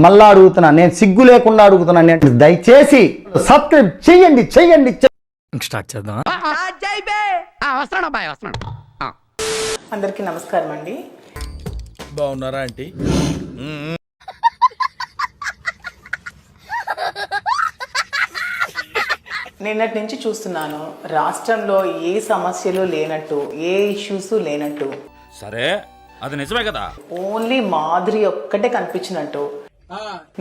మళ్ళా అడుగుతున్నా, నేను సిగ్గు లేకుండా అడుగుతున్నా, నేను దయచేసి సబ్స్క్రైబ్ చెయ్యండి చెయ్యండి. స్టార్ట్ చేద్దాం. అందరికీ నమస్కారం అండి. బాగున్నారా ఆంటీ? నిన్నటి నుంచి చూస్తున్నాను రాష్ట్రంలో ఏ సమస్యలు లేనట్టు, ఏ ఇష్యూస్ లేనట్టు, సరే అది నిజమే కదా, ఓన్లీ మాధురి ఒక్కటే కనిపించినట్టు.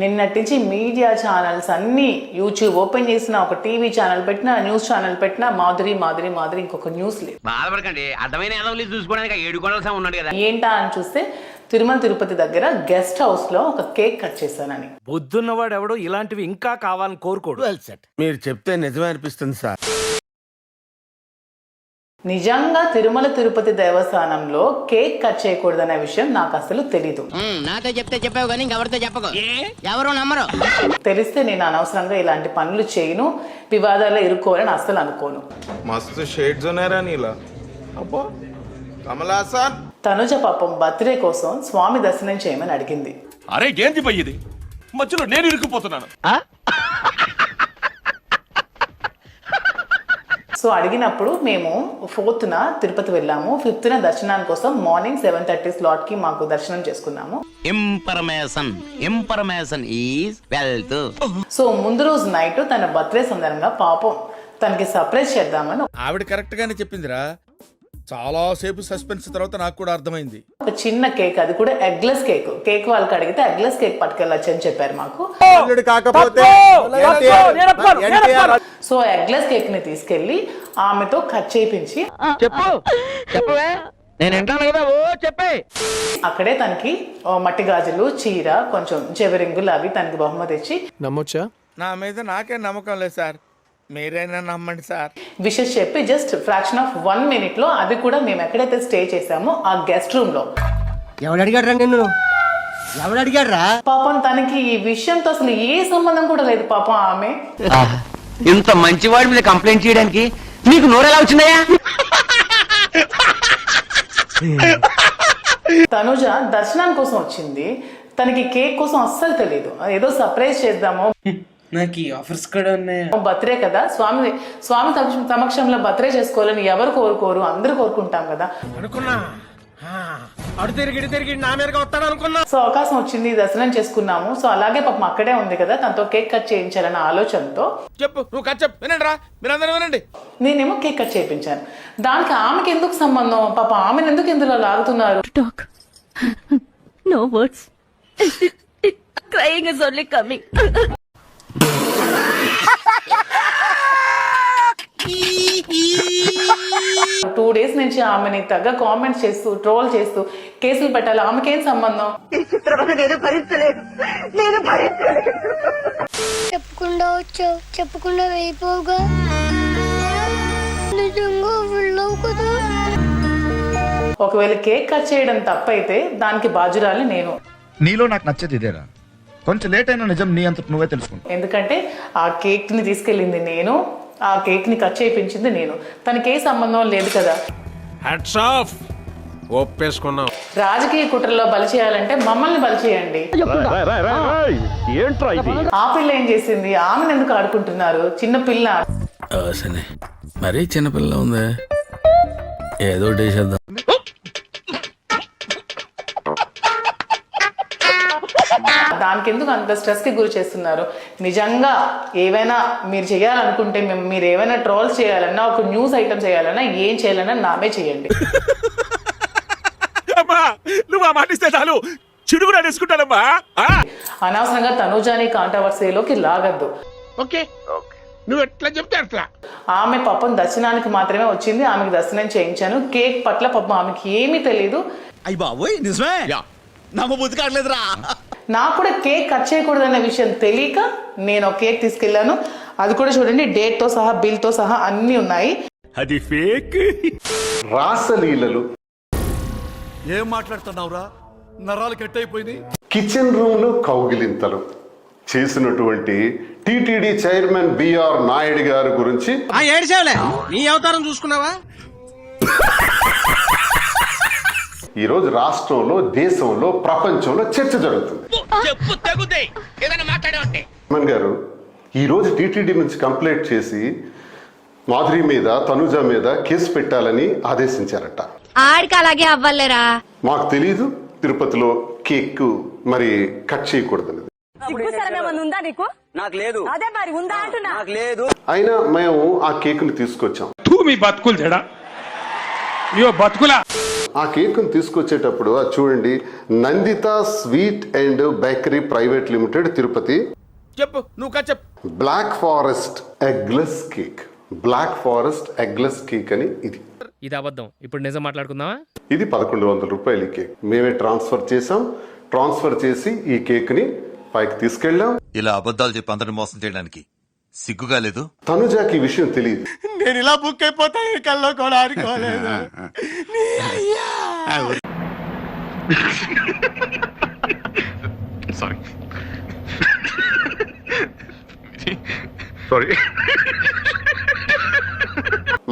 నిన్నటి నుంచి మీడియా ఛానల్స్ అన్ని, యూట్యూబ్ ఓపెన్ చేసిన, ఒక టీవీ ఛానల్ పెట్టినా, న్యూస్ ఛానల్ పెట్టినా, మాధురి మాధురి మాధురి, ఇంకొక న్యూస్ లేదు. బాధపడకండి, అర్థమైన ఏదో చూసుకోవడానికి 7 కోడల ఉన్నాడు కదా. ఏంటా అని చూస్తే తిరుమల తిరుపతి దగ్గర గెస్ట్ హౌస్ లో ఒక కేక్ కట్ చేశానని. బుద్ధున్నవాడు ఎవడో ఇలాంటివి ఇంకా కావాలని కోరుకోడు. మీరు చెప్తే నిజమే అనిపిస్తుంది సార్. నిజంగా తిరుమల తిరుపతి దేవస్థానంలో కేక్ కట్ చేయకూడదనే విషయం నాకు అసలు తెలీదు. నాతో చెప్తే చెప్పావు కానీ ఇంకెవరితో చెప్పకు, ఎవరు నమ్మరు. తెలిస్తే నేను అనవసరంగా ఇలాంటి పనులు చేయను, వివాదాల్లో ఇరుక్కోవాలని అసలు అనుకోను. మస్తు షేడ్స్ ఉన్నారా నీలా? అబ్బో కమలాసన్. తనుజ పాపం బర్త్డే కోసం స్వామి దర్శనం చేయమని అడిగింది. అరే ఏంది పోయేది, మధ్యలో నేను ఇరుక్కుపోతున్నాను. సో అడిగినప్పుడు మేము 4th తిరుపతి వెళ్ళాము, 5th దర్శనాని కోసం మార్నింగ్ 7:30 స్లాట్ కి మాకు దర్శనం చేసుకున్నాము. Information is wealth. సో ముందు రోజు నైట్ తన బర్త్డే సందర్భంగా పాపం తనకి సర్ప్రైజ్ చేద్దామని ఆవిడ కరెక్ట్ గానే చెప్పిందిరా. చాలా సేపు సస్పెన్స్ తర్వాత నాకు కూడా అర్థమైంది. ఒక చిన్న కేక్, అది కూడా ఎగ్లెస్ కేక్. కేక్ వాళ్ళకి అడిగితే ఎగ్లెస్ కేక్ పట్టుకెళ్ళొచ్చు అని చెప్పారు మాకు. సో ఎగ్లెస్ కేక్ ని తీసుకెళ్లి ఆమెతో కట్ చేయించి అక్కడే తనకి మట్టి గాజులు, చీర, కొంచెం చెవిరింగులు అవి తనకి బహుమతి ఇచ్చి, నమ్మొచ్చా? నా మీద నాకే నమ్మకం లేదు సార్, మీరైనా నమ్మండి సార్, విషెస్ చెప్పి జస్ట్ ఫ్రాక్షన్ ఆఫ్ 1 minute లో, అది కూడా మేము ఎక్కడైతే స్టే చేసామో ఆ గెస్ట్ రూమ్ లో. ఎవడు అడిగాడ్రా నిన్ను? ఎవడు అడిగాడ్రా? పాపం తనకి ఈ విషయంతో అసలు ఏ సంబంధం కూడా లేదు. పాపం ఆమె ఇంత మంచివాడి మీద కంప్లైంట్ చేయడానికి నీకు నోరెలా వచ్చిందయ్యా? తనుజ దర్శనం కోసం వచ్చింది, తనకి కేక్ కోసం అస్సలు తెలియదు. ఏదో సర్ప్రైజ్ చేద్దాము, నాకు ఈ ఆఫర్స్ కూడా ఉన్నాయి, బర్త్డే కదా, స్వామి సమక్షంలో బర్త్డే చేసుకోవాలని ఎవరు కోరుకోరు, అందరూ కోరుకుంటాం కదా అనుకున్నా. అడు తిరిగి నా మీదగా వస్తాడు అనుకున్నా. సో అవకాశం వచ్చింది, దర్శనం చేసుకున్నాము. సో అలాగే పాపం అక్కడే ఉంది కదా, తనతో కేక్ కట్ చేయించాలన్న ఆలోచనతో చెప్పు, నువ్వు కట్ చెప్పు, వినండి రా, మీరందరూ వినండి. నేనేమో కేక్ కట్ చేయించాను. దానికి ఆమెకి ఎందుకు సంబంధం? పాప ఆమెను ఎందుకు ఇందులో లాగుతున్నారు? Talk. No words. Crying is only coming. 2 days నుంచి ఆమెని తగ్గ కామెంట్స్ చేస్తూ, ట్రోల్ చేస్తూ కేసులు పెట్టాలి. ఆమెకేం సంబంధం? చెప్పకుండా వచ్చావు, చెప్పకుండా వెళ్ళిపోగా, నిజంగా వెళ్ళవు కదా. ఒకవేళ కేక్ కట్ చేయడం తప్పైతే దానికి బాధ్యురాలి నేను. నీలో నాకు నచ్చేది ఇదేరా, కొంచెం లేట్ అయినా నిజం నీ అంత నువ్వే తెలుసుకుంటా. ఎందుకంటే ఆ కేక్ ని తీసుకెళ్ళింది నేను, ఆ కేక్ ని కట్ చేయించింది నేను, తనకే సంబంధం లేదు కదా. హ్యాట్స్ ఆఫ్, ఒప్పేసుకున్నాం. రాజకీయ కుట్రలో బలి చేయాలంటే మమ్మల్ని బలి చేయండి. ఆ పిల్ల ఏం చేసింది? ఆమెను ఎందుకు ఆడుకుంటున్నారు? చిన్న పిల్ల, మరీ చిన్నపిల్ల ఉంది, ఏదో చేద్దాం. దానికి ఎందుకు అంత స్ట్రెస్ కి గురి చేస్తున్నారు? నిజంగా ఏవైనా మీరు చేయాలనుకుంటే, మీరు ఏమైనా ట్రోల్స్ చేయాలన్నా, ఒక న్యూస్ ఐటమ్ చేయాలన్నా, ఏం చేయాలన్నా నామే చేయండి. నువ్వు ఆ మాటిస్తే చాలు, చిడుగురా తీసుకుంటానమ్మా. అనవసరంగా తనుజాని కాంట్రవర్సీలోకి లాగద్దు. ఓకే, నువ్వు ఎట్లా చెప్తే అట్లా. ఆమె పాపం దర్శనానికి మాత్రమే వచ్చింది, ఆమెకు దర్శనం చేయించాను. కేక్ పట్ల పాపం ఆమెకి ఏమీ తెలియదు. అయ్యి బాబోయ్, నిజమే, నమ్మబుద్ధి కావట్లేదురా. నాకు కూడా కేక్ కట్ చేయకూడదన్న విషయం తెలియక నేను ఒక కేక్ తీసుకెళ్లాను. అది కూడా చూడండి, డేట్ తో సహా, బిల్ తో సహా అన్ని ఉన్నాయి. అది ఫేక్. రాసలీలలు. ఏం మాట్లాడుతున్నావురా, నరాలు కట్ అయిపోయింది. కిచెన్ రూమ్ లో కౌగిలింతలు చేసినటువంటి టిటిడి చైర్మన్ బిఆర్ నాయుడు గారి గురించి ఏడ్చేవలే, నీ అవతారం చూసుకున్నావా? ఈరోజు రాష్ట్రంలో, దేశంలో, ప్రపంచంలో చర్చ జరుగుతుంది. హనుమాన్ గారు ఈరోజు టీటీడీ నుంచి కంప్లైంట్ చేసి మాధురి మీద, తనుజ మీద కేసు పెట్టాలని ఆదేశించారట. ఆడికి అలాగే అవ్వలేరా? మాకు తెలీదు తిరుపతిలో కేక్ మరి కట్ చేయకూడదు. నాకు లేదు. అదే మరి ఉందా అంటున్నా. నాకు లేదు. అయినా మేము ఆ కేకుని తీసుకొచ్చాం. మీ బతుకులు తేడా బతుకులా. ఆ కేకును తీసుకొచ్చేటప్పుడు అది చూడండి, Nandita sweet and bakery private limited, Tirupati. చెప్పు, నువ్వు చెప్పు. Black forest eggless cake, black forest eggless cake అని ఇది. ఇది అబద్ధం. ఇప్పుడు నిజం మాట్లాడుకుందామా? ఇది 1100 రూపాయలు ఈ కేక్. మేమే ట్రాన్స్ఫర్ చేసాం. ట్రాన్స్ఫర్ చేసి ఈ కేక్ ని పైకి తీసుకెళ్ళాం. ఇలా అబద్ధాలు చెప్పి అందరిని మోసం చేయడానికి సిగ్గుగా లేదు? తనుజాకి ఈ విషయం తెలియదు. నేను ఇలా బుక్ అయిపోతా కల్లో కూడా ఆడుకోలేదు.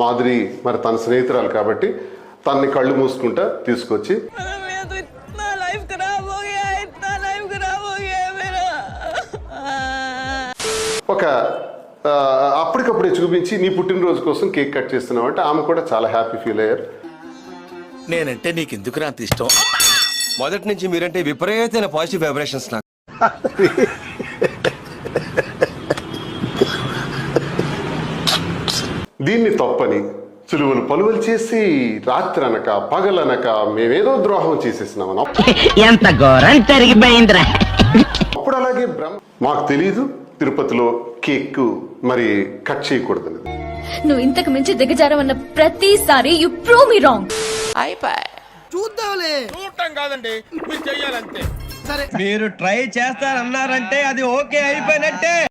మాధురి మరి తన స్నేహితురాలు కాబట్టి తనని కళ్ళు మూసుకుంటా తీసుకొచ్చి ఒక అప్పటికప్పుడే చూపించి నీ పుట్టినరోజు కోసం కేక్ కట్ చేస్తున్నావు అంటే ఆమె కూడా చాలా హ్యాపీ ఫీల్ అయ్యారు. నేనంటే నీకు ఎందుకు అంత ఇష్టం? మొదటి నుంచి మీరంటే విపరీతమైన పాజిటివ్ వైబ్రేషన్స్ నాకు. దీన్ని తప్పని సులువులు పలువులు చేసి రాత్రి అనక పగలనక మేమేదో ద్రోహం చేసేసినామని ఎంత ఘోరం జరిగిపోయిందిరా. అప్పుడు అలాగే మాకు తెలీదు తిరుపతిలో కేక్ మరి కట్ చేయకూడదు. నువ్వు ఇంతకు మించి దిగజారమన్న ప్రతిసారి యు ప్రూవ్ మీ రాంగ్. చూద్దాంలే. చూడటం కాదండి, మీరు చెయ్యాలంతే. మీరు ట్రై చేస్తారన్నారంటే అది ఓకే అయిపోయినట్టే.